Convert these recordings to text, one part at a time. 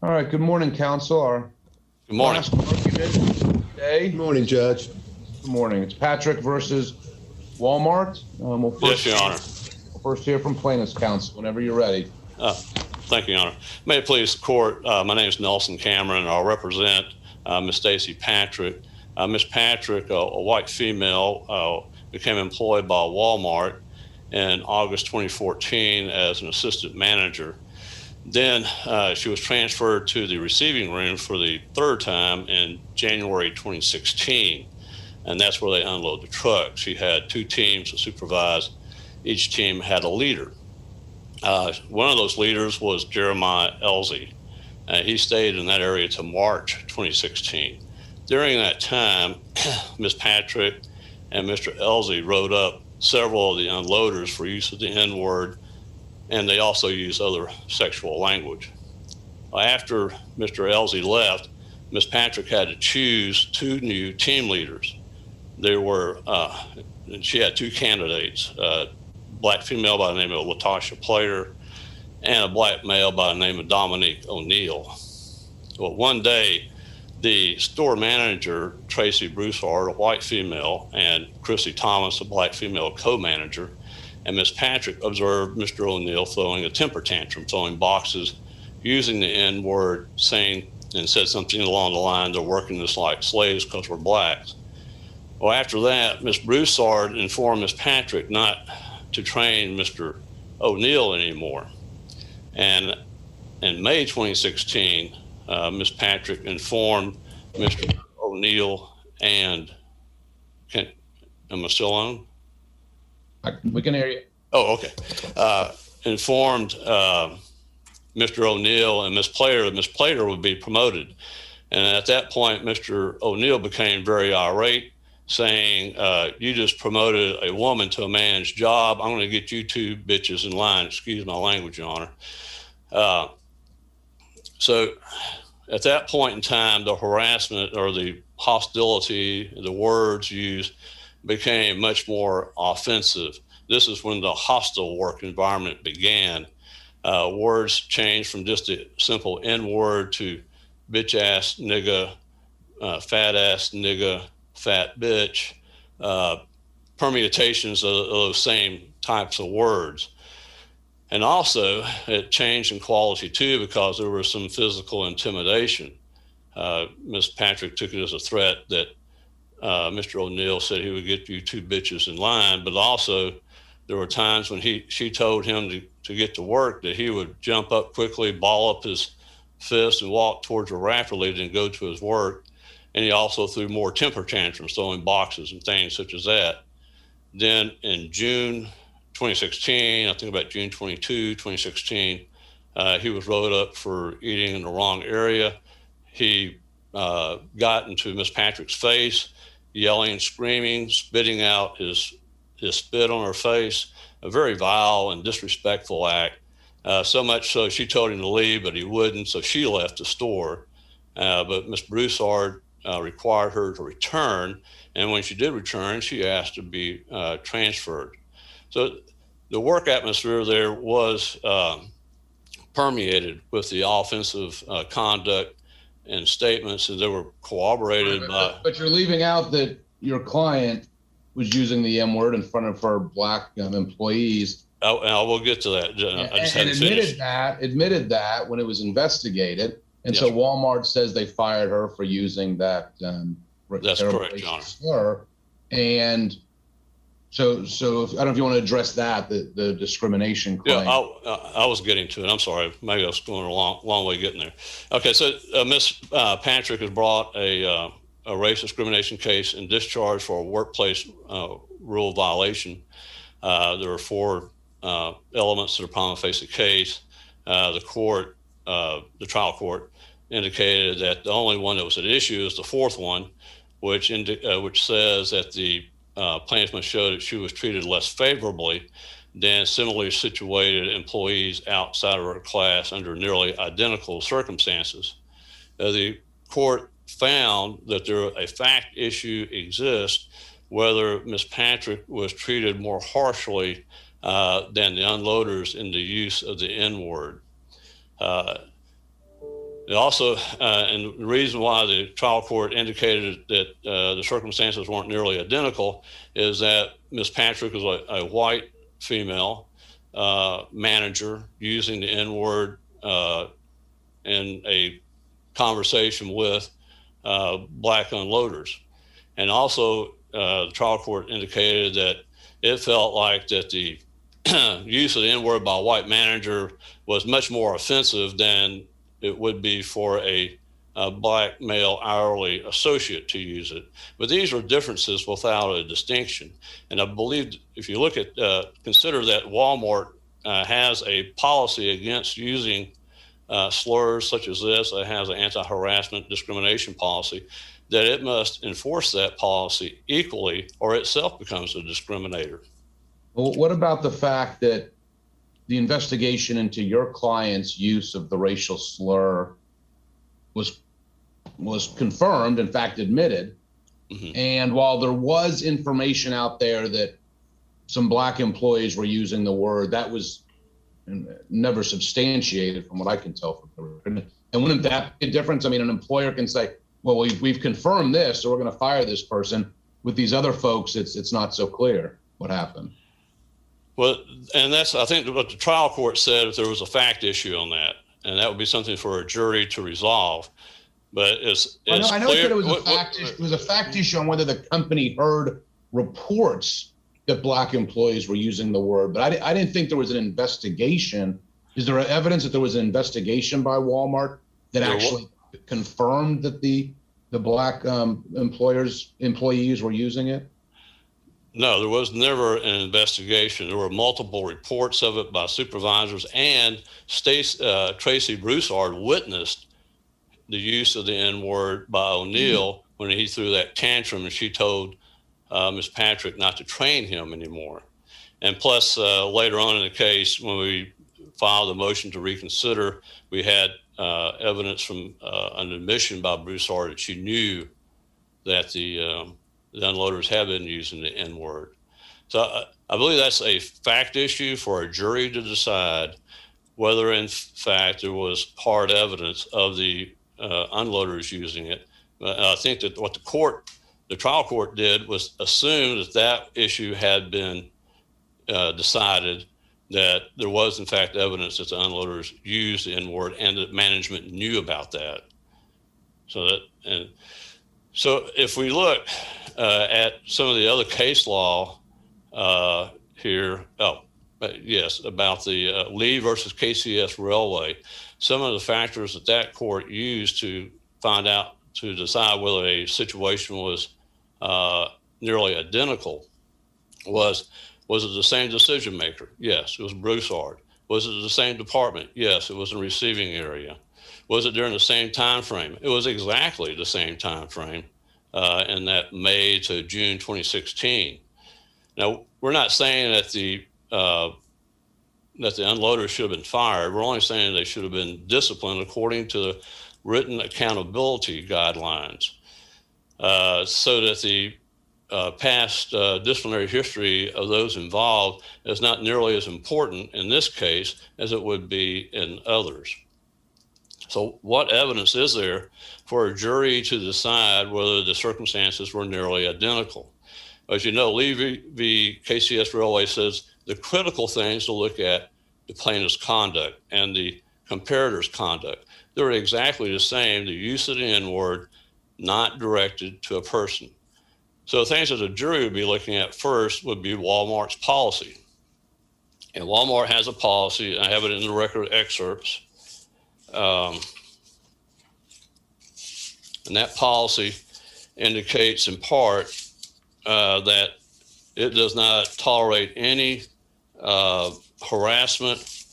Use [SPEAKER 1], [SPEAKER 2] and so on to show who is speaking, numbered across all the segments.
[SPEAKER 1] All right, good morning, counsel. Our
[SPEAKER 2] Good morning.
[SPEAKER 1] last argument today.
[SPEAKER 3] Good morning, Judge.
[SPEAKER 1] Good morning. It's Patrick versus Walmart.
[SPEAKER 2] Yes, Your Honor.
[SPEAKER 1] We'll first hear from plaintiff's counsel whenever you're ready.
[SPEAKER 2] Thank you, Your Honor. May it please the court, my name is Nelson Cameron, and I'll represent Ms. Stacy Patrick. Ms. Patrick, a white female, became employed by Walmart in August 2014 as an assistant manager. Then she was transferred to the receiving room for the third time in January 2016, and that's where they unload the truck. She had two teams to supervise. Each team had a leader. One of those leaders was Jeremiah Elsie. He stayed in that area to March 2016. During that time, Ms. Patrick and Mr. Elsie wrote up several of the unloaders for use of the N-word, and they also use other sexual language. After Mr. Elsie left, Ms. Patrick had to choose two new team leaders. She had two candidates, a black female by the name of Latasha Plater and a black male by the name of Dominique O'Neill. Well, one day, the store manager, Tracy Broussard, a white female, and Chrissy Thomas, a black female co-manager, and Ms. Patrick observed Mr. O'Neill throwing a temper tantrum, throwing boxes, using the N-word, saying and said something along the line, they're working us like slaves because we're blacks. Well, after that, Ms. Broussard informed Ms. Patrick not to train Mr. O'Neill anymore. And in May 2016, Ms. Patrick informed Mr. O'Neill and, am I still on?
[SPEAKER 1] We can hear you.
[SPEAKER 2] Oh, okay. Informed Mr. O'Neill and Ms. Plater that Ms. Plater would be promoted. And at that point, Mr. O'Neill became very irate, saying, you just promoted a woman to a man's job. I'm going to get you two bitches in line. Excuse my language, Your Honor. So at that point in time, the harassment or the hostility, the words used became much more offensive. This is when the hostile work environment began. Words changed from just a simple N-word to bitch ass nigga, fat ass nigga, fat bitch, permutations of those same types of words. And also it changed in quality too, because there was some physical intimidation. Ms. Patrick took it as a threat that Mr. O'Neill said he would get you two bitches in line, but also there were times when she told him to get to work that he would jump up quickly, ball up his fist and walk towards her rapidly, then go to his work. And he also threw more temper tantrums, throwing boxes and things such as that. Then in June 2016, I think about June 22, 2016, he was wrote up for eating in the wrong area. He got into Ms. Patrick's face, yelling, screaming, spitting out his spit on her face, a very vile and disrespectful act. So much so she told him to leave, but he wouldn't, so she left the store. But Ms. Broussard required her to return, and when she did return, she asked to be transferred. So the work atmosphere there was permeated with the offensive conduct and statements, and they were corroborated by.
[SPEAKER 1] But you're leaving out that your client was using the M-word in front of her black employees.
[SPEAKER 2] I will get to that. I just
[SPEAKER 1] and
[SPEAKER 2] hadn't finished.
[SPEAKER 1] admitted that when it was investigated. And
[SPEAKER 2] Yes.
[SPEAKER 1] so Walmart says they fired her for using that.
[SPEAKER 2] That's correct, Your Honor.
[SPEAKER 1] Slur. And so I don't know if you want to address that, the discrimination claim.
[SPEAKER 2] Yeah, I was getting to it. I'm sorry. Maybe I was going a long way getting there. Okay, so Ms. Patrick has brought a race discrimination case and discharge for a workplace rule violation. There are four elements to the prima facie case. The trial court indicated that the only one that was at issue is the fourth one, which says that the plaintiff must show that she was treated less favorably than similarly situated employees outside of her class under nearly identical circumstances. The court found that a fact issue exists whether Ms. Patrick was treated more harshly than the unloaders in the use of the N-word. It also, and the reason why the trial court indicated that the circumstances weren't nearly identical is that Ms. Patrick was a white female manager using the N-word in a conversation with black unloaders. And also, the trial court indicated that it felt like that the use of the N-word by a white manager was much more offensive than it would be for a black male hourly associate to use it. But these are differences without a distinction. And I believe if you look at, consider that Walmart has a policy against using slurs such as this, it has an anti-harassment discrimination policy, that it must enforce that policy equally or itself becomes a discriminator.
[SPEAKER 1] Well, what about the fact that the investigation into your client's use of the racial slur was confirmed, in fact, admitted. Mm-hmm. And while there was information out there that some black employees were using the word, that was never substantiated from what I can tell from the record. And wouldn't that make a difference? I mean, an employer can say, well, we've confirmed this, so we're going to fire this person. With these other folks, it's not so clear what happened.
[SPEAKER 2] Well, and that's, I think, what the trial court said, if there was a fact issue on that, and that would be something for a jury to resolve. But I know
[SPEAKER 1] that it was a fact issue. It was a fact issue on whether the company heard reports that black employees were using the word, but I didn't think there was an investigation. Is there evidence that there was an investigation by Walmart that actually confirmed that the black employees were using it?
[SPEAKER 2] No, there was never an investigation. There were multiple reports of it by supervisors, and Tracy Broussard witnessed the use of the N-word by O'Neill when he threw that tantrum and she told Ms. Patrick not to train him anymore. And plus, later on in the case, when we filed a motion to reconsider, we had evidence from an admission by Broussard that she knew that the unloaders have been using the N-word. So I believe that's a fact issue for a jury to decide whether, in fact, there was hard evidence of the unloaders using it. I think that what the trial court did was assume that issue had been decided, that there was, in fact, evidence that the unloaders used the N-word and that management knew about that. So if we look at some of the other case law here, about the Lee versus KCS Railway, some of the factors that court used to decide whether a situation was nearly identical was it the same decision maker? Yes, it was Broussard. Was it the same department? Yes, it was in the receiving area. Was it during the same time frame? It was exactly the same time frame in that May to June 2016. Now, we're not saying that the unloaders should have been fired. We're only saying they should have been disciplined according to the written accountability guidelines, so that the past disciplinary history of those involved is not nearly as important in this case as it would be in others. So what evidence is there for a jury to decide whether the circumstances were nearly identical? As you know, Lee v. KCS Railway says the critical things to look at the plaintiff's conduct and the comparator's conduct. They're exactly the same, the use of the N-word, not directed to a person. So things that a jury would be looking at first would be Walmart's policy. And Walmart has a policy, I have it in the record excerpts, and that policy indicates in part that it does not tolerate any harassment,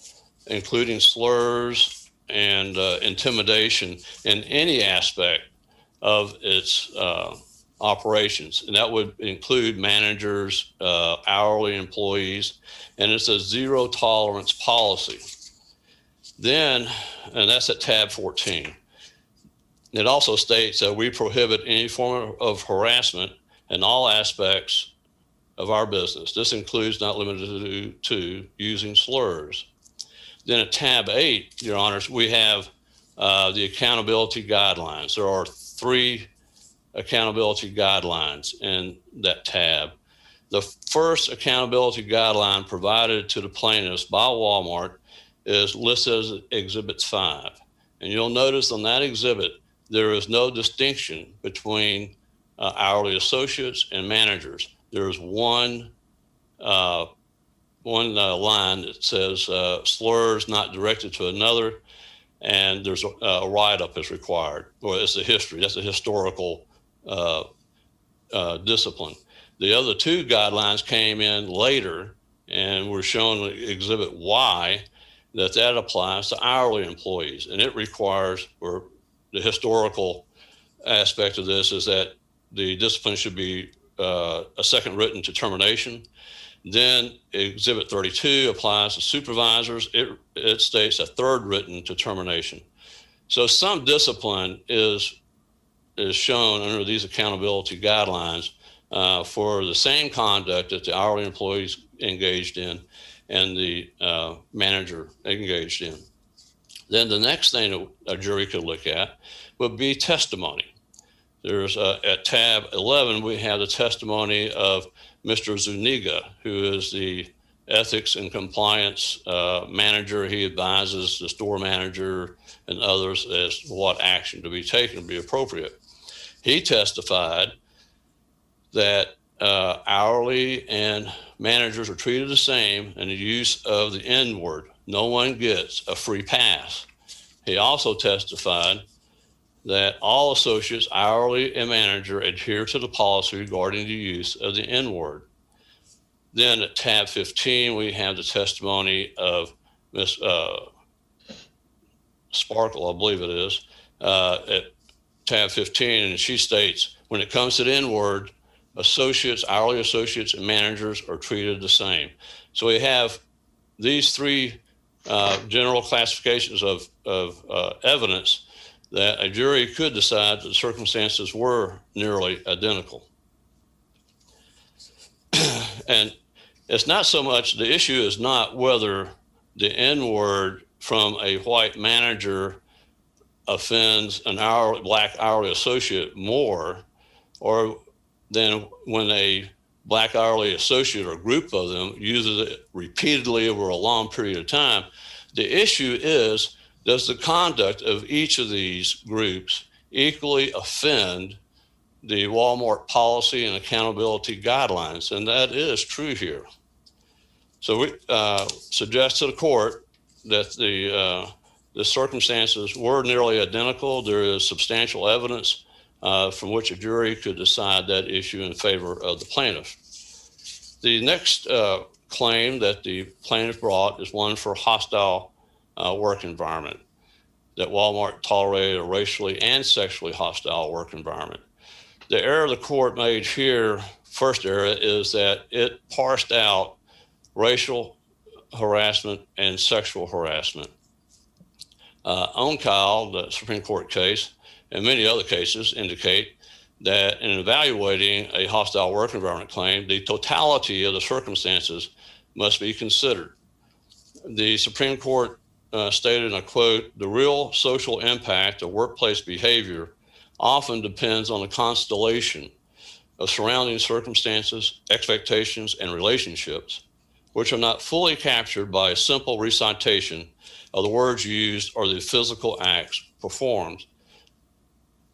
[SPEAKER 2] including slurs and intimidation in any aspect of its operations. And that would include managers, hourly employees, and it's a zero tolerance policy. Then, and that's at tab 14, it also states that we prohibit any form of harassment in all aspects of our business. This includes, not limited to using slurs. Then at tab 8, Your Honors, we have the accountability guidelines. There are 3 accountability guidelines in that tab. The first accountability guideline provided to the plaintiffs by Walmart is listed as Exhibit 5. And you'll notice on that exhibit, there is no distinction between hourly associates and managers. There's one line that says slurs not directed to another, and there's a write-up is required. Well, it's the history. That's a historical discipline. The other 2 guidelines came in later, and we're showing Exhibit Y that applies to hourly employees, and it requires, or the historical aspect of this is that the discipline should be a second written determination. Then Exhibit 32 applies to supervisors. It states a third written determination. So some discipline is shown under these accountability guidelines for the same conduct that the hourly employees engaged in and the manager engaged in. Then the next thing a jury could look at would be testimony. There's at tab 11, we have the testimony of Mr. Zuniga, who is the ethics and compliance manager. He advises the store manager and others as to what action to be taken to be appropriate. He testified that hourly and managers are treated the same in the use of the N word. No one gets a free pass. He also testified that all associates, hourly and manager, adhere to the policy regarding the use of the N word. Then at tab 15, we have the testimony of Ms. Sparkle, I believe it is, at tab 15, and she states, when it comes to the N word, associates, hourly associates, and managers are treated the same. So we have these 3 general classifications of evidence that a jury could decide that the circumstances were nearly identical. And it's not so much, the issue is not whether the N word from a white manager offends an black hourly associate more, or than when a black hourly associate or group of them uses it repeatedly over a long period of time. The issue is, does the conduct of each of these groups equally offend the Walmart policy and accountability guidelines? And that is true here. So we suggest to the court that the circumstances were nearly identical. There is substantial evidence from which a jury could decide that issue in favor of the plaintiff. The next claim that the plaintiff brought is one for hostile work environment, that Walmart tolerated a racially and sexually hostile work environment. The error the court made here, first error, is that it parsed out racial harassment and sexual harassment. Onkyle, the Supreme Court case, and many other cases indicate that in evaluating a hostile work environment claim, the totality of the circumstances must be considered. The Supreme Court stated, and I quote, "The real social impact of workplace behavior often depends on a constellation of surrounding circumstances, expectations, and relationships, which are not fully captured by a simple recitation of the words used or the physical acts performed."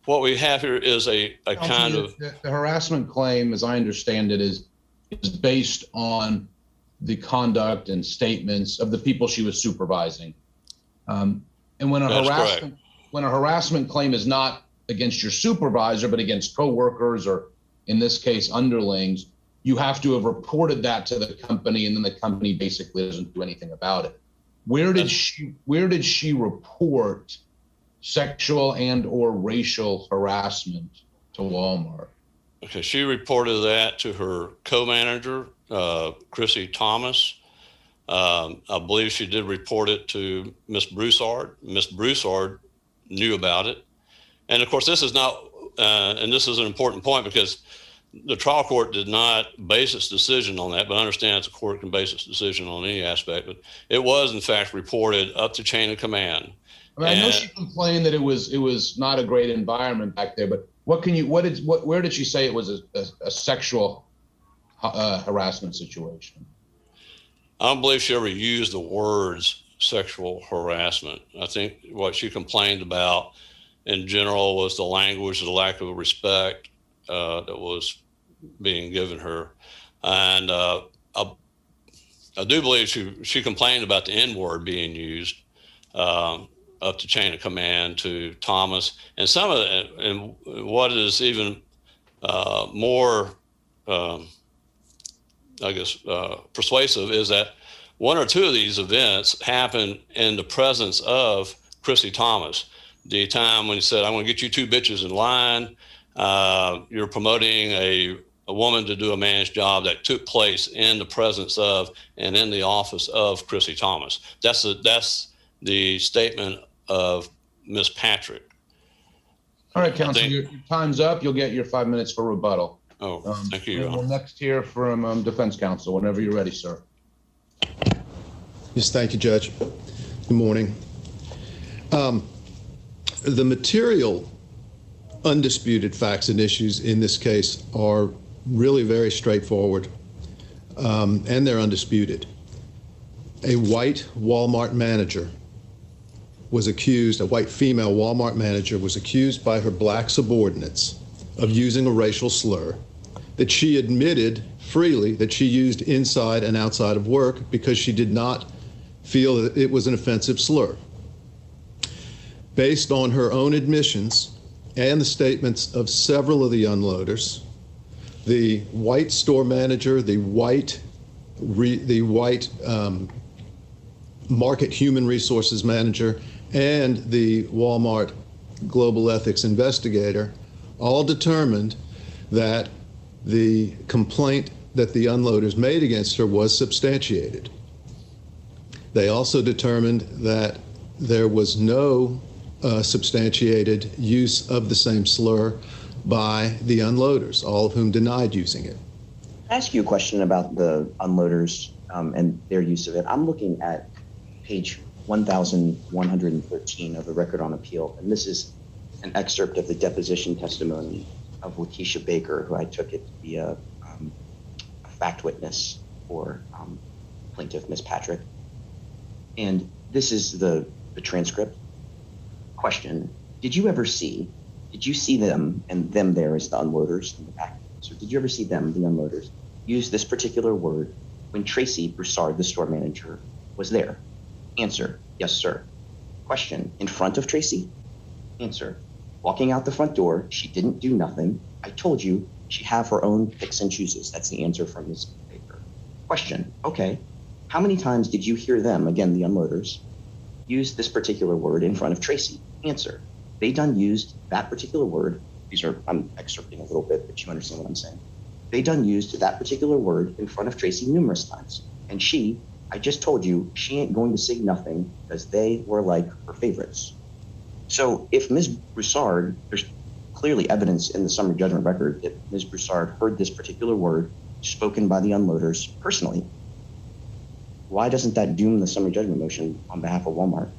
[SPEAKER 2] What we have here is a kind of...
[SPEAKER 1] The harassment claim, as I understand it, is based on the conduct and statements of the people she was supervising. And when a harassment claim is not against your supervisor, but against coworkers, or in this case, underlings, you have to have reported that to the company, and then the company basically doesn't do anything about it. Where did she report sexual and or racial harassment to Walmart?
[SPEAKER 2] Okay, she reported that to her co-manager, Chrissy Thomas. I believe she did report it to Miss Broussard. Miss Broussard knew about it. And of course, this is not, and this is an important point because the trial court did not base its decision on that, but I understand the court can base its decision on any aspect. But it was, in fact, reported up the chain of command.
[SPEAKER 1] I mean, I know she complained that it was not a great environment back there, but where did she say it was a sexual harassment situation?
[SPEAKER 2] I don't believe she ever used the words sexual harassment. I think what she complained about in general was the language, the lack of respect that was being given her. And I do believe she complained about the N-word being used up the chain of command to Thomas. And some of it, and what is even more, persuasive is that one or two of these events happened in the presence of Chrissy Thomas. The time when he said, "I'm going to get you two bitches in line," you're promoting a woman to do a man's job, that took place in the presence of and in the office of Chrissy Thomas. That's the statement of Miss Patrick.
[SPEAKER 1] All right, Counsel, your time's up. You'll get your 5 minutes for rebuttal.
[SPEAKER 2] Thank you.
[SPEAKER 1] We'll next hear from Defense Counsel whenever you're ready, sir.
[SPEAKER 3] Yes, thank you, Judge. Good morning. The material undisputed facts and issues in this case are really very straightforward, and they're undisputed. A white Walmart manager was accused, a white female Walmart manager was accused by her black subordinates of using a racial slur that she admitted freely that she used inside and outside of work because she did not feel that it was an offensive slur. Based on her own admissions and the statements of several of the unloaders, the white store manager, the white market human resources manager, and the Walmart global ethics investigator all determined that the complaint that the unloaders made against her was substantiated. They also determined that there was no substantiated use of the same slur by the unloaders, all of whom denied using it.
[SPEAKER 4] Can I ask you a question about the unloaders and their use of it? I'm looking at page 1113 of the Record on Appeal, and this is an excerpt of the deposition testimony of Letitia Baker, who I took it to be a fact witness for plaintiff Miss Patrick. And this is the transcript. Question: did you see them, and them there is the unloaders in the back, so did you ever see them, the unloaders, use this particular word when Tracy Broussard, the store manager, was there? Answer: yes, sir. Question: in front of Tracy? Answer: walking out the front door, she didn't do nothing. I told you she have her own picks and chooses. That's the answer from Ms. Baker. Question: okay, how many times did you hear them, again the unloaders, use this particular word in front of Tracy? Answer: they done used that particular word. I'm excerpting a little bit, but you understand what I'm saying. They done used that particular word in front of Tracy numerous times. And I just told you, she ain't going to say nothing because they were like her favorites. So if Ms. Broussard, there's clearly evidence in the summary judgment record that Ms. Broussard heard this particular word spoken by the unloaders personally, why doesn't that doom the summary judgment motion on behalf of Walmart?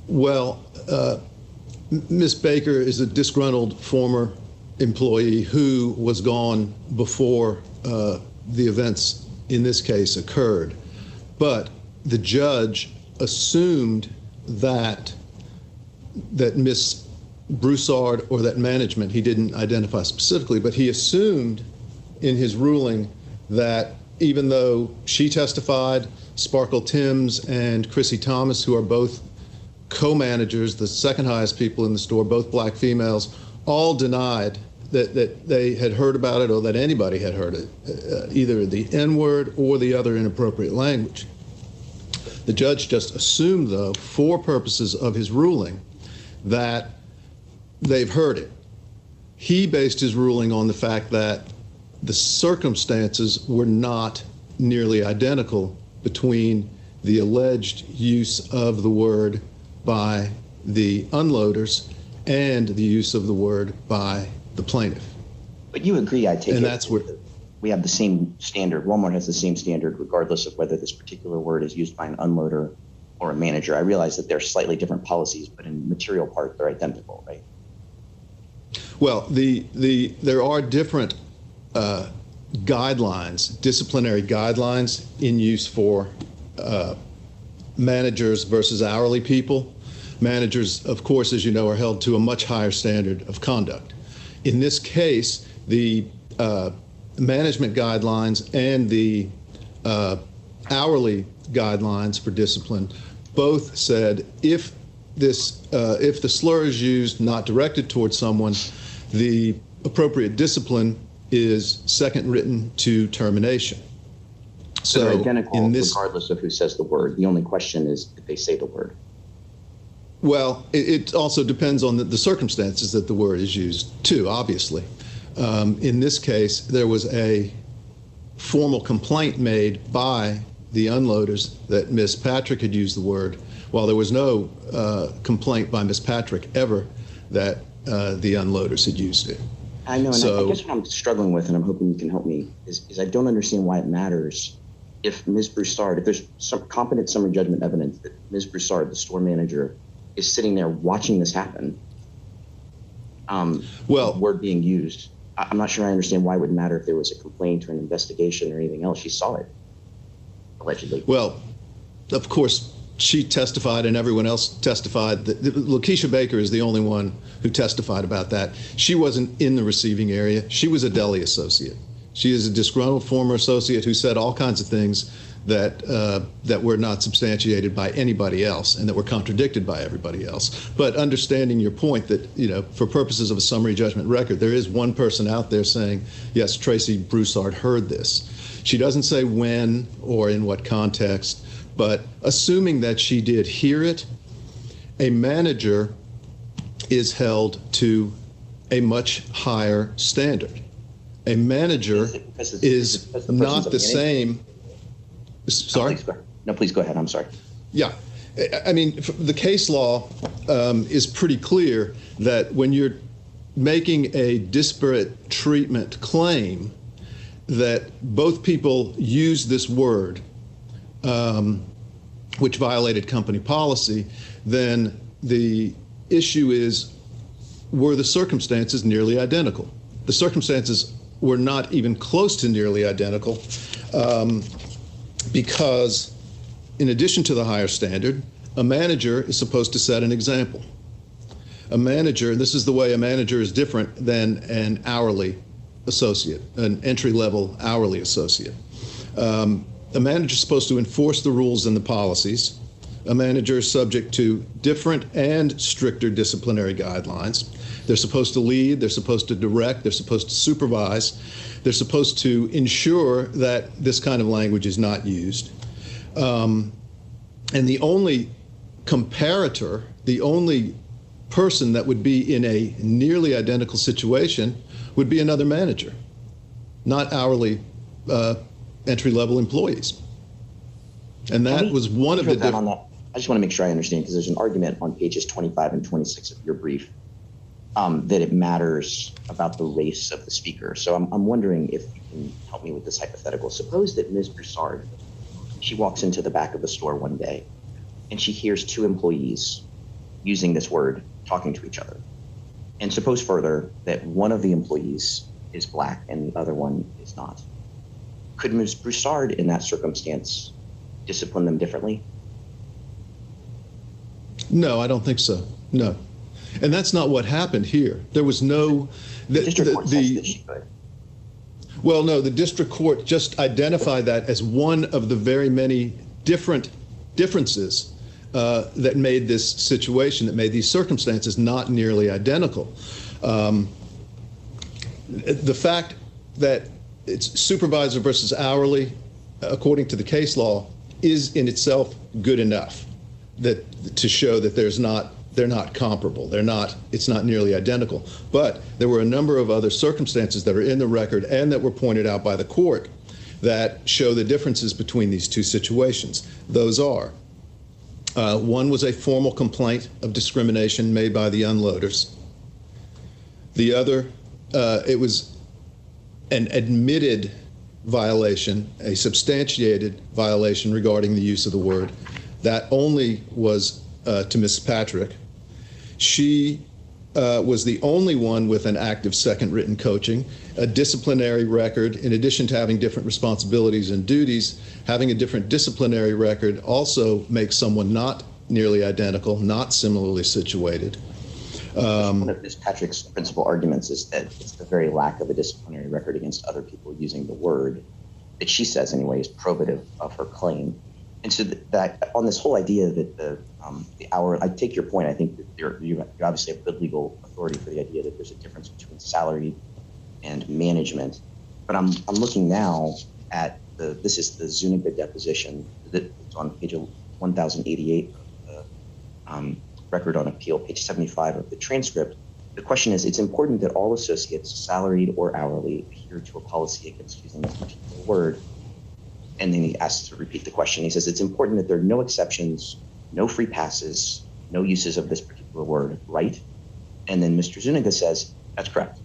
[SPEAKER 3] Well, Ms. Baker is a disgruntled former employee who was gone before the events in this case occurred. But the judge assumed that Ms. Broussard or that management, he didn't identify specifically, but he assumed in his ruling that even though she testified, Sparkle Timms and Chrissy Thomas, who are both co-managers, the second highest people in the store, both black females, all denied that they had heard about it or that anybody had heard it, either the N-word or the other inappropriate language. The judge just assumed, though, for purposes of his ruling, that they've heard it. He based his ruling on the fact that the circumstances were not nearly identical between the alleged use of the word by the unloaders and the use of the word by the plaintiff.
[SPEAKER 4] But you agree, I take it,
[SPEAKER 3] that's where
[SPEAKER 4] we have the same standard. Walmart has the same standard regardless of whether this particular word is used by an unloader or a manager? I realize that they're slightly different policies, but in material part, they're identical, right?
[SPEAKER 3] Well, there are different guidelines, disciplinary guidelines in use for managers versus hourly people. Managers, of course, as you know, are held to a much higher standard of conduct. In this case, the management guidelines and the hourly guidelines for discipline both said if the slur is used not directed towards someone, the appropriate discipline is second written to termination.
[SPEAKER 4] So they're identical regardless of who says the word. The only question is if they say the word.
[SPEAKER 3] Well, it also depends on the circumstances that the word is used too, obviously. In this case, there was a formal complaint made by the unloaders that Ms. Patrick had used the word, while there was no complaint by Ms. Patrick ever that the unloaders had used it.
[SPEAKER 4] I know, and I guess what I'm struggling with, and I'm hoping you can help me, is I don't understand why it matters if Ms. Broussard, if there's some competent summary judgment evidence that Ms. Broussard, the store manager, is sitting there watching this happen, word being used. I'm not sure I understand why it would matter if there was a complaint or an investigation or anything else. She saw it, allegedly.
[SPEAKER 3] Well, of course, she testified and everyone else testified. Lakeisha Baker is the only one who testified about that. She wasn't in the receiving area. She was a deli associate. She is a disgruntled former associate who said all kinds of things that were not substantiated by anybody else and that were contradicted by everybody else. But understanding your point that, for purposes of a summary judgment record, there is one person out there saying, yes, Tracy Broussard heard this. She doesn't say when or in what context, but assuming that she did hear it, a manager is held to a much higher standard. A manager is not the same. Sorry?
[SPEAKER 4] No, please go ahead. I'm sorry.
[SPEAKER 3] Yeah. I mean, the case law is pretty clear that when you're making a disparate treatment claim, that both people use this word, which violated company policy, then the issue is, were the circumstances nearly identical? The circumstances were not even close to nearly identical because in addition to the higher standard, a manager is supposed to set an example. A manager, this is the way a manager is different than an hourly associate, an entry-level hourly associate. A manager is supposed to enforce the rules and the policies. A manager is subject to different and stricter disciplinary guidelines. They're supposed to lead, they're supposed to direct, they're supposed to supervise, they're supposed to ensure that this kind of language is not used. And the only comparator, the only person that would be in a nearly identical situation would be another manager, not hourly entry-level employees. And that was one of the different.
[SPEAKER 4] I just want to make sure I understand, because there's an argument on pages 25 and 26 of your brief that it matters about the race of the speaker. So I'm wondering if you can help me with this hypothetical. Suppose that Ms. Broussard, she walks into the back of the store one day and she hears two employees using this word, talking to each other. And suppose further that one of the employees is black and the other one is not. Could Ms. Broussard in that circumstance discipline them differently?
[SPEAKER 3] No, I don't think so. No. And that's not what happened here. There was no...
[SPEAKER 4] The district court says that she could.
[SPEAKER 3] Well, no, the district court just identified that as one of the very many differences that made this situation, that made these circumstances not nearly identical. The fact that it's supervisor versus hourly, according to the case law, is in itself good enough to show that they're not comparable. It's not nearly identical. But there were a number of other circumstances that are in the record and that were pointed out by the court that show the differences between these two situations. Those are, one was a formal complaint of discrimination made by the unloaders. The other, it was an admitted violation, a substantiated violation regarding the use of the word. That only was to Ms. Patrick. She was the only one with an active second written coaching, a disciplinary record. In addition to having different responsibilities and duties, having a different disciplinary record also makes someone not nearly identical, not similarly situated.
[SPEAKER 4] One of Ms. Patrick's principal arguments is that it's the very lack of a disciplinary record against other people using the word that she says anyway is probative of her claim. And so that on this whole idea that the hour, I take your point. I think that you obviously have good legal authority for the idea that there's a difference between salary and management. But I'm looking now at this is the Zuniga deposition that's on page 1088 of the record on appeal, page 75 of the transcript. The question is, it's important that all associates, salaried or hourly, adhere to a policy against using this particular word. And then he asks to repeat the question. He says, it's important that there are no exceptions, no free passes, no uses of this particular word, right? And then Mr. Zuniga says, that's correct.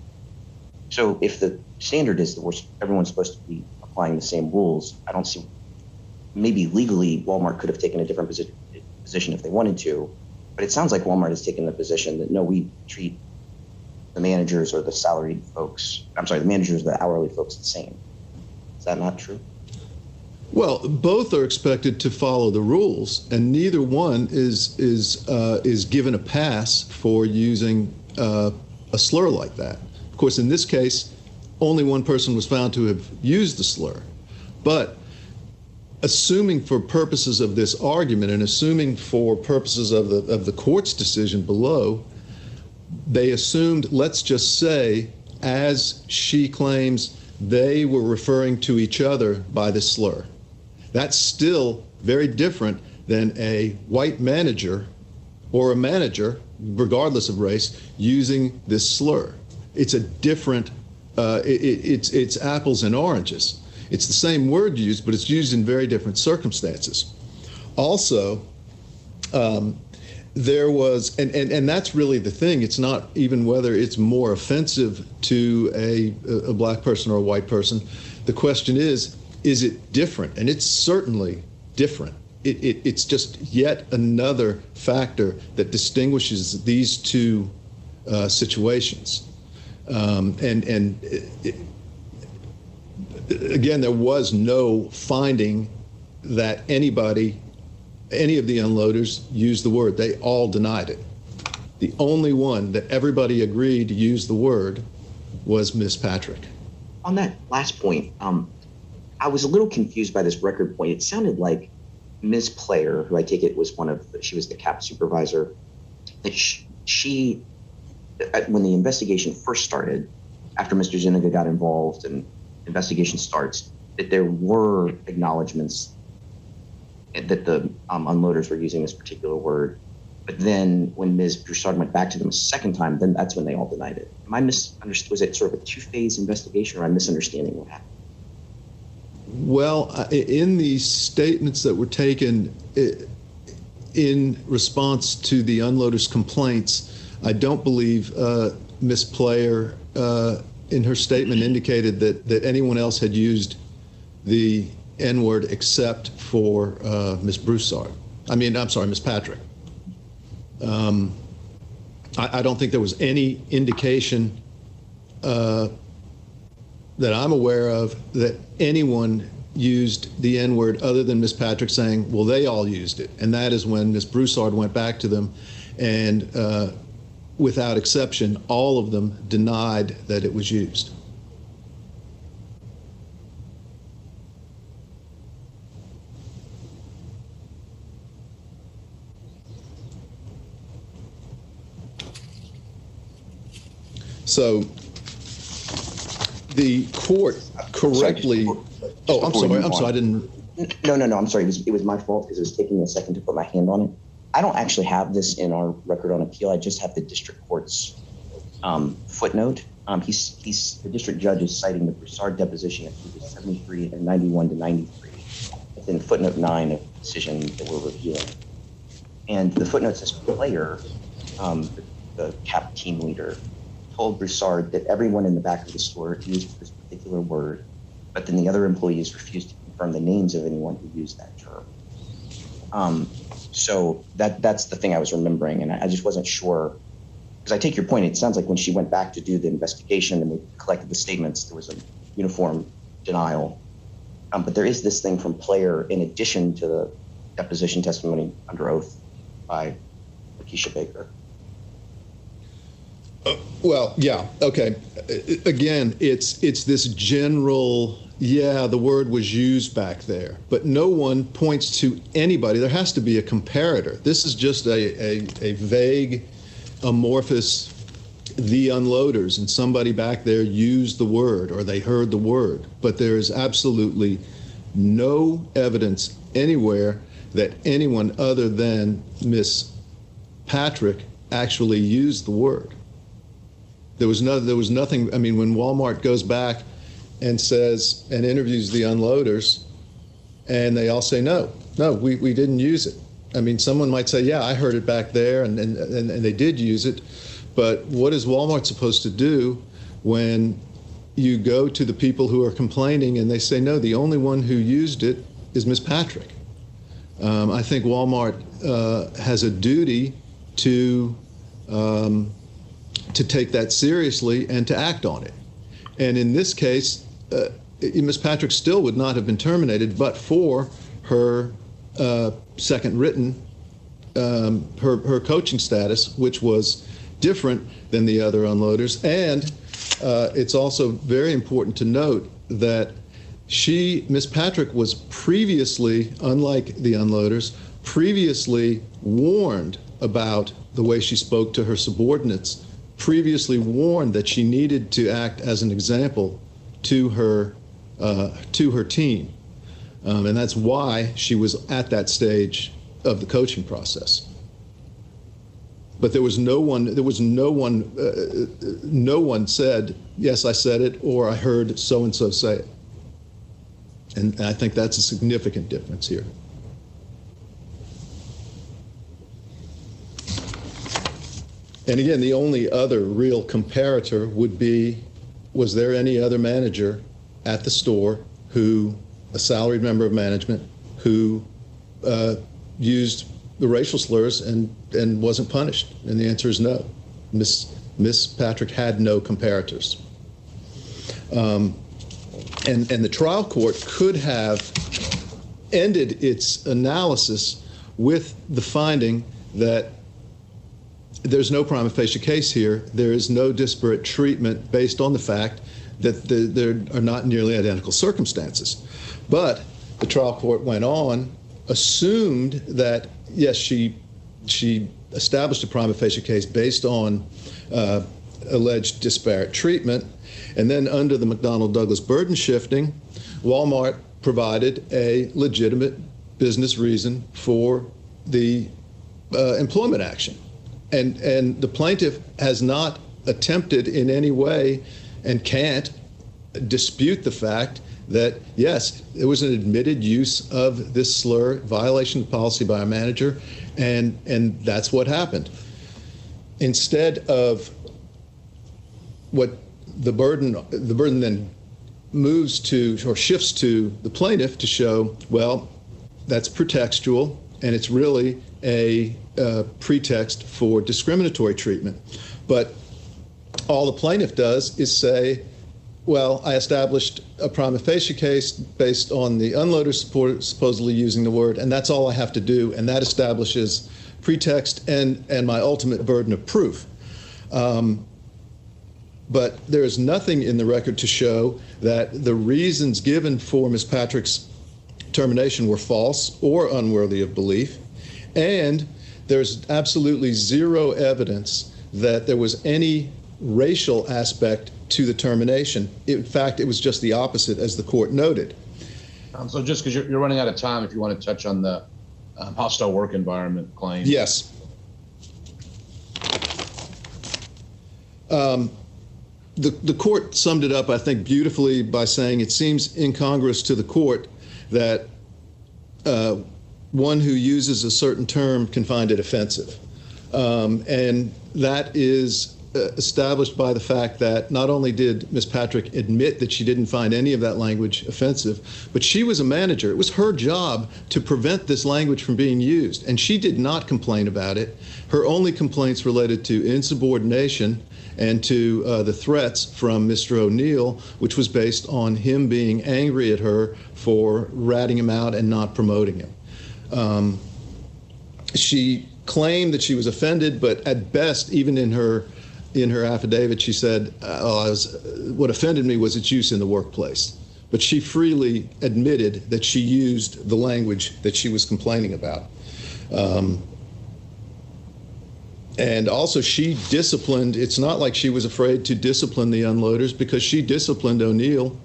[SPEAKER 4] So if the standard is that everyone's supposed to be applying the same rules, I don't see, maybe legally Walmart could have taken a different position if they wanted to, but it sounds like Walmart has taken the position that no, we treat the managers or the salaried folks, the managers or the hourly folks the same. Is that not true?
[SPEAKER 3] Well, both are expected to follow the rules, and neither one is given a pass for using a slur like that. Of course, in this case, only one person was found to have used the slur. But assuming for purposes of this argument and assuming for purposes of the court's decision below, they assumed, let's just say, as she claims, they were referring to each other by the slur. That's still very different than a white manager or a manager, regardless of race, using this slur. It's a different, it's apples and oranges. It's the same word used, but it's used in very different circumstances. Also, there was, and that's really the thing. It's not even whether it's more offensive to a black person or a white person. The question is it different? And it's certainly different. It's just yet another factor that distinguishes these two situations. Again, there was no finding that any of the unloaders used the word. They all denied it. The only one that everybody agreed to use the word was Miss Patrick.
[SPEAKER 4] On that last point, I was a little confused by this record point. It sounded like Ms. Player, who I take it was she was the CAP supervisor, that she, when the investigation first started, after Mr. Zuniga got involved and investigation starts, that there were acknowledgments that the unloaders were using this particular word. But then when Ms. Broussard went back to them a second time, then that's when they all denied it. Am I misunderstood? Was it sort of a two-phase investigation, or am I misunderstanding what happened?
[SPEAKER 3] Well, in the statements that were taken in response to the unloaders' complaints, I don't believe Ms. Player in her statement indicated that anyone else had used the N-word except for Ms. Broussard. Ms. Patrick. I don't think there was any indication that I'm aware of that anyone used the N-word other than Ms. Patrick saying, well, they all used it. And that is when Ms. Broussard went back to them and without exception, all of them denied that it was used. So the court correctly. I'm sorry. I didn't.
[SPEAKER 4] No. I'm sorry. It was my fault because it was taking me a second to put my hand on it. I don't actually have this in our record on appeal. I just have the district court's footnote. The district judge is citing the Broussard deposition at pages 73 and 91 to 93. It's in footnote 9 of the decision that we're reviewing. And the footnote says Player, the CAP team leader, told Broussard that everyone in the back of the store used this particular word, but then the other employees refused to confirm the names of anyone who used that term. So that's the thing I was remembering, and I just wasn't sure. Because I take your point, it sounds like when she went back to do the investigation and we collected the statements, there was a uniform denial. But there is this thing from Player in addition to the deposition testimony under oath by Lakeisha Baker.
[SPEAKER 3] Well, yeah, okay. Again, it's this general, yeah, the word was used back there, but no one points to anybody. There has to be a comparator. This is just a vague, amorphous, the unloaders, and somebody back there used the word or they heard the word, but there is absolutely no evidence anywhere that anyone other than Miss Patrick actually used the word. There was nothing. I mean, when Walmart goes back and says and interviews the unloaders, and they all say no, we didn't use it. I mean, someone might say, yeah, I heard it back there, and they did use it. But what is Walmart supposed to do when you go to the people who are complaining and they say, no, the only one who used it is Miss Patrick? I think Walmart has a duty to take that seriously and to act on it. And in this case, Ms. Patrick still would not have been terminated but for her second written, her coaching status, which was different than the other unloaders. And it's also very important to note that Ms. Patrick was previously, unlike the unloaders, previously warned about the way she spoke to her subordinates, previously warned that she needed to act as an example to her team, and that's why she was at that stage of the coaching process. But there was no one said, yes, I said it, or I heard so and so say it, and I think that's a significant difference here. And again, the only other real comparator would be, was there any other manager at the store who, a salaried member of management, who used the racial slurs and wasn't punished? And the answer is no. Miss Patrick had no comparators. And the trial court could have ended its analysis with the finding that there's no prima facie case here. There is no disparate treatment based on the fact that there are not nearly identical circumstances. But the trial court went on, assumed that, yes, she established a prima facie case based on alleged disparate treatment. And then under the McDonnell-Douglas burden shifting, Walmart provided a legitimate business reason for the employment action. And the plaintiff has not attempted in any way and can't dispute the fact that, yes, it was an admitted use of this slur, violation of policy by a manager, and that's what happened. Instead of what the burden then moves to or shifts to the plaintiff to show, well, that's pretextual and it's really a pretext for discriminatory treatment. But all the plaintiff does is say, well, I established a prima facie case based on the unloader supposedly using the word, and that's all I have to do, and that establishes pretext and my ultimate burden of proof. But there is nothing in the record to show that the reasons given for Ms. Patrick's termination were false or unworthy of belief, and there's absolutely zero evidence that there was any racial aspect to the termination. In fact, it was just the opposite, as the court noted.
[SPEAKER 1] So just because you're running out of time, if you want to touch on the hostile work environment claim.
[SPEAKER 3] Yes. The court summed it up, I think, beautifully by saying it seems incongruous to the court that one who uses a certain term can find it offensive. And that is established by the fact that not only did Ms. Patrick admit that she didn't find any of that language offensive, but she was a manager. It was her job to prevent this language from being used, and she did not complain about it. Her only complaints related to insubordination and to the threats from Mr. O'Neill, which was based on him being angry at her for ratting him out and not promoting him. She claimed that she was offended, but at best, even in her affidavit, she said, what offended me was its use in the workplace. But she freely admitted that she used the language that she was complaining about. And also, she disciplined, it's not like she was afraid to discipline the unloaders, because she disciplined O'Neill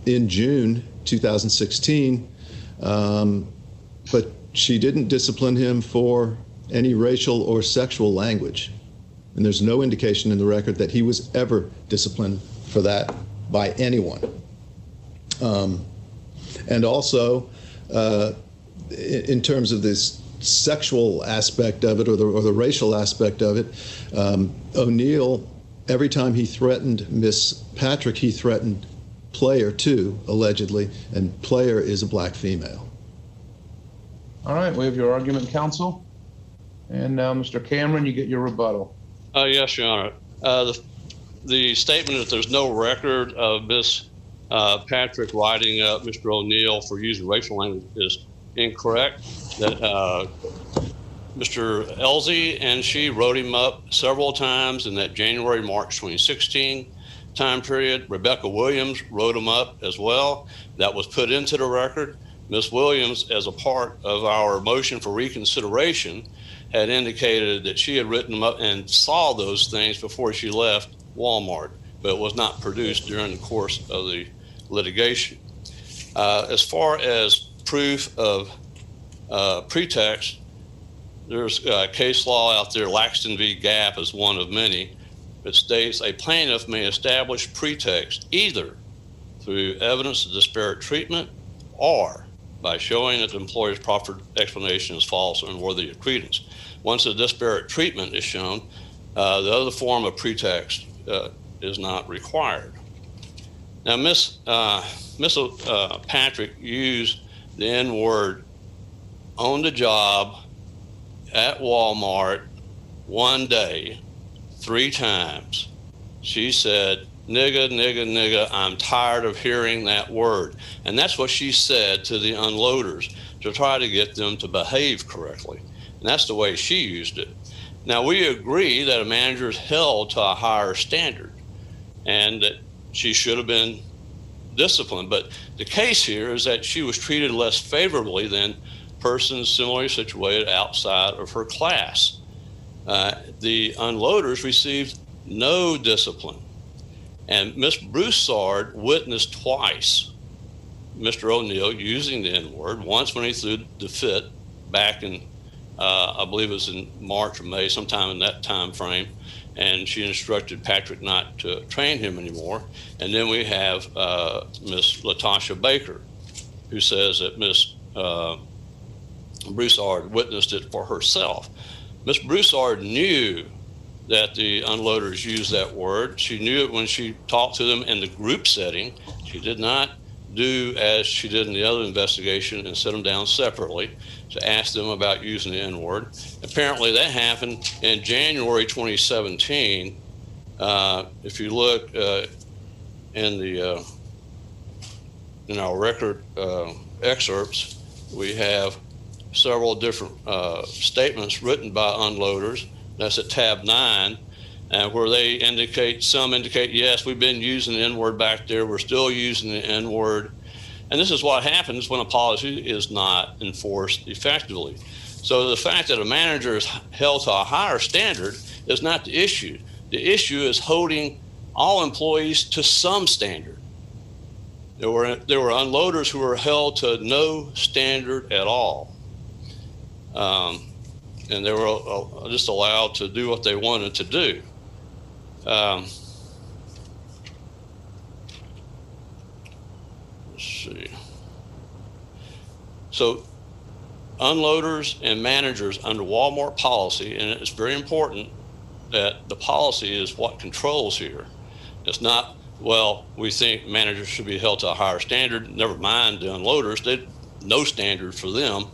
[SPEAKER 3] in June 2016, but she didn't discipline him for any racial or sexual language. And there's no indication in the record that he was ever disciplined for that by anyone. And also, in terms of this sexual aspect of it, or the racial aspect of it, O'Neill, every time he threatened Miss Patrick, he threatened Player too, allegedly, and Player is a black female.
[SPEAKER 1] All right, we have your argument, counsel. And now, Mr. Cameron, you get your rebuttal.
[SPEAKER 2] Yes, Your Honor. The statement that there's no record of Miss Patrick writing up Mr. O'Neill for using racial language is incorrect. That Mr. Elsie and she wrote him up several times in that January-March 2016 time period. Rebecca Williams wrote him up as well. That was put into the record. Ms. Williams, as a part of our motion for reconsideration, had indicated that she had written them up and saw those things before she left Walmart, but it was not produced during the course of the litigation. As far as proof of pretext, there's case law out there, Laxton v. Gap is one of many, that states a plaintiff may establish pretext either through evidence of disparate treatment or by showing that the employer's proffered explanation is false or unworthy of credence. Once a disparate treatment is shown, the other form of pretext is not required. Now, Miss Patrick used the N-word on the job at Walmart one day 3 times. She said, "Nigga, nigga, nigga, I'm tired of hearing that word." And that's what she said to the unloaders to try to get them to behave correctly. And that's the way she used it. Now, we agree that a manager is held to a higher standard and that she should have been disciplined. But the case here is that she was treated less favorably than persons similarly situated outside of her class. The unloaders received no discipline. And Ms. Broussard witnessed twice Mr. O'Neill using the N-word, once when he threw the fit back in, I believe it was in March or May, sometime in that time frame, and she instructed Patrick not to train him anymore. And then we have Ms. Latasha Baker, who says that Ms. Broussard witnessed it for herself. Ms. Broussard knew that the unloaders used that word. She knew it when she talked to them in the group setting. She did not do as she did in the other investigation and sit them down separately to ask them about using the N-word. Apparently that happened in January 2017. If you look in our record excerpts, we have several different statements written by unloaders. That's at tab 9, where they indicate, some indicate, yes, we've been using the N-word back there. We're still using the N-word. And this is what happens when a policy is not enforced effectively. So the fact that a manager is held to a higher standard is not the issue. The issue is holding all employees to some standard. There were unloaders who were held to no standard at all. And they were just allowed to do what they wanted to do. Let's see. So unloaders and managers under Walmart policy, and it's very important that the policy is what controls here. It's not, well, we think managers should be held to a higher standard. Never mind the unloaders. They no standard for them,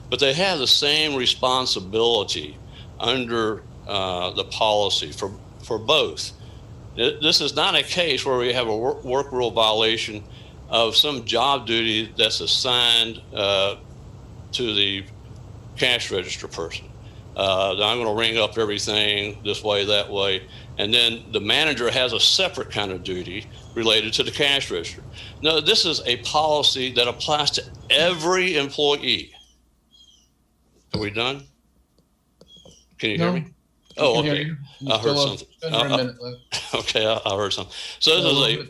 [SPEAKER 2] but they have the same responsibility under the policy for both. This is not a case where we have a work rule violation of some job duty that's assigned to the cash register person. I'm going to ring up everything this way, that way, and then the manager has a separate kind of duty related to the cash register. No, this is a policy that applies to every employee. Are we done? Can you hear me? Oh, okay. I heard something. Okay, I heard something. So this is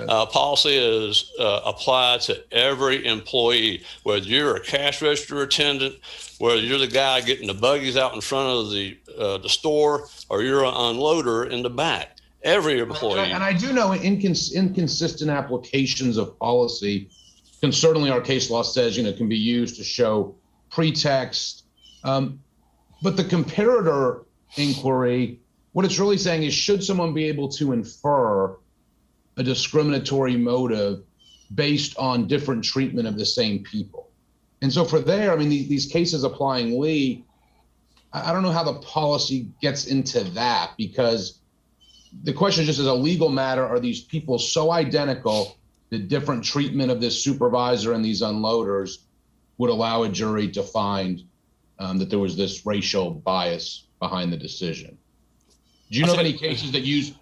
[SPEAKER 2] a policy is applied to every employee, whether you're a cash register attendant, whether you're the guy getting the buggies out in front of the store, or you're an unloader in the back. Every employee.
[SPEAKER 1] And I do know inconsistent applications of policy can certainly, our case law says, can be used to show pretext. But the comparator inquiry, what it's really saying is, should someone be able to infer a discriminatory motive based on different treatment of the same people? And so for there, I mean, these cases applying Lee, I don't know how the policy gets into that, because the question is just, as a legal matter, are these people so identical that different treatment of this supervisor and these unloaders would allow a jury to find that there was this racial bias behind the decision? Do you know of any cases that use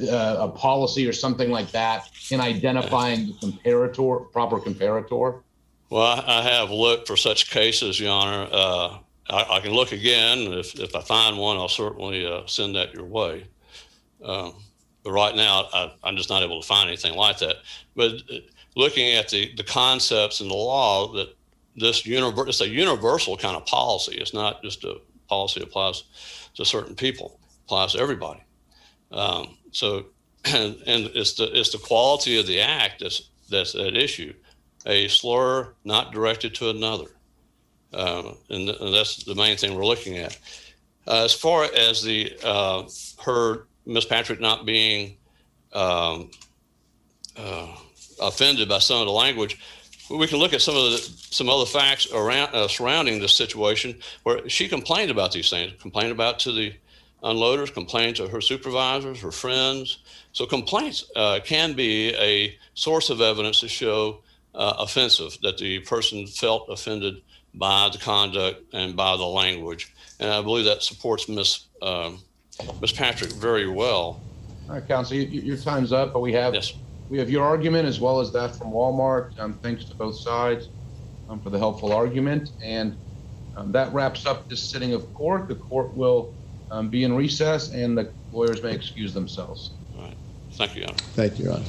[SPEAKER 1] a policy or something like that in identifying the proper comparator?
[SPEAKER 2] Well, I have looked for such cases, Your Honor. I can look again. If I find one, I'll certainly send that your way. But right now, I'm just not able to find anything like that. But looking at the concepts in the law, that it's a universal kind of policy. It's not just a policy that applies to certain people. It applies to everybody. So, and it's the quality of the act that's at issue. A slur not directed to another, and that's the main thing we're looking at. As far as her Miss Patrick not being offended by some of the language, we can look at some other facts around surrounding this situation where she complained about these things, complained about to the unloaders, complained to her supervisors, her friends. So complaints can be a source of evidence to show offensive, that the person felt offended by the conduct and by the language. And I believe that supports Miss Patrick very well.
[SPEAKER 1] All right, Counsel, your time's up, but we have your argument as well as that from Walmart. Thanks to both sides for the helpful argument. And that wraps up this sitting of court. The court will be in recess, and the lawyers may excuse themselves.
[SPEAKER 2] All right. Thank you, Your Honor.
[SPEAKER 3] Thank you, Your Honor.